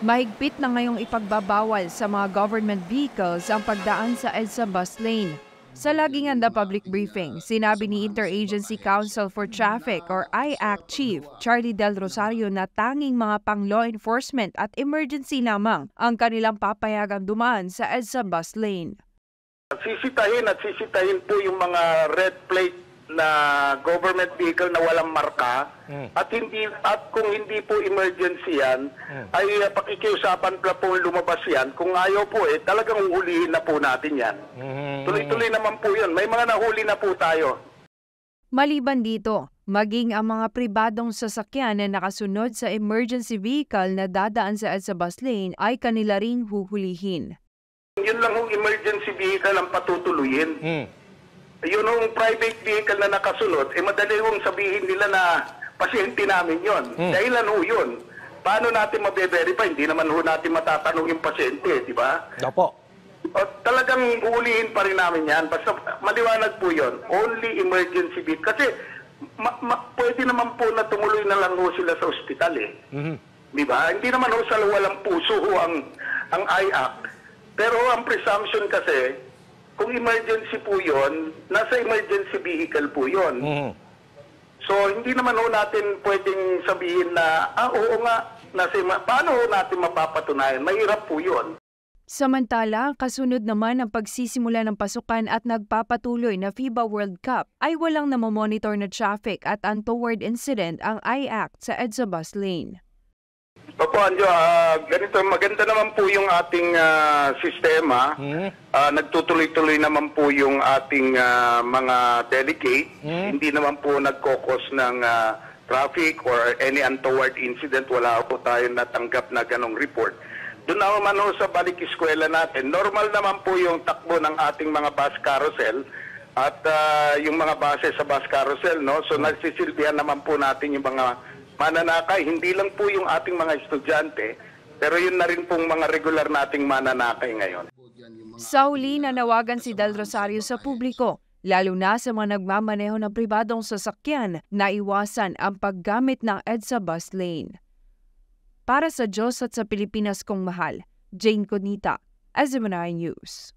Mahigpit na ngayong ipagbabawal sa mga government vehicles ang pagdaan sa EDSA bus lane. Sa Laguingan Public Briefing, sinabi ni Interagency Council for Traffic or IAC Chief Charlie Del Rosario na tanging mga pang-law enforcement at emergency lamang ang kanilang papayagang dumaan sa EDSA bus lane. Sisitahin po yung mga red plate na government vehicle na walang marka at kung hindi po emergency yan ay pakikiusapan pa po lumabas yan. Kung ayaw po talagang uhulihin na po natin yan. Tuloy-tuloy naman po yun. May mga nahuli na po tayo. Maliban dito, maging ang mga pribadong sasakyan na nakasunod sa emergency vehicle na dadaan sa EDSA bus lane ay kanila ring huhulihin. Yun lang yung emergency vehicle ang patutuluyin. Yun yung private vehicle na nakasunod, madali yung sabihin nila na pasyente namin yon. Dahilan ho yun. Paano natin mabe-verify? Hindi naman ho natin matatanong yung pasyente, di ba? Opo. Talagang uulihin pa rin namin yan. Basta maliwanag po yun. Only emergency vehicle. Kasi pwede naman po na tumuloy na lang ho sila sa ospital Di ba? Hindi naman ho sa walang puso ho ang IAC. Pero ang presumption kasi, kung emergency po yun, nasa emergency vehicle po yun. So, hindi naman ho natin pwedeng sabihin na, oo nga, paano ho natin mapapatunayan? Mahirap po yun. Samantala, kasunod naman ang pagsisimula ng pasukan at nagpapatuloy na FIBA World Cup ay walang namomonitor na traffic at untoward incident ang IAC sa EDSA bus lane. Opo, Anjo, ganito, maganda naman po yung ating sistema. Nagtutuloy-tuloy naman po yung ating mga delegate. Hindi naman po nagkokos ng traffic or any untoward incident. Wala po tayo natanggap na ganong report. Doon naman ho sa balik eskwela natin, normal naman po yung takbo ng ating mga bus carousel at yung mga base sa bus carousel, no? So nagsisilbihan naman po natin yung mga mananakay, hindi lang po yung ating mga estudyante, pero yun na rin pong mga regular nating mananakay ngayon. Sa huli, nanawagan si Del Rosario sa publiko, lalo na sa mga nagmamaneho ng pribadong sasakyan na iwasan ang paggamit ng EDSA bus lane. Para sa Diyos at sa Pilipinas kong mahal, Jane Conita, SMNI News.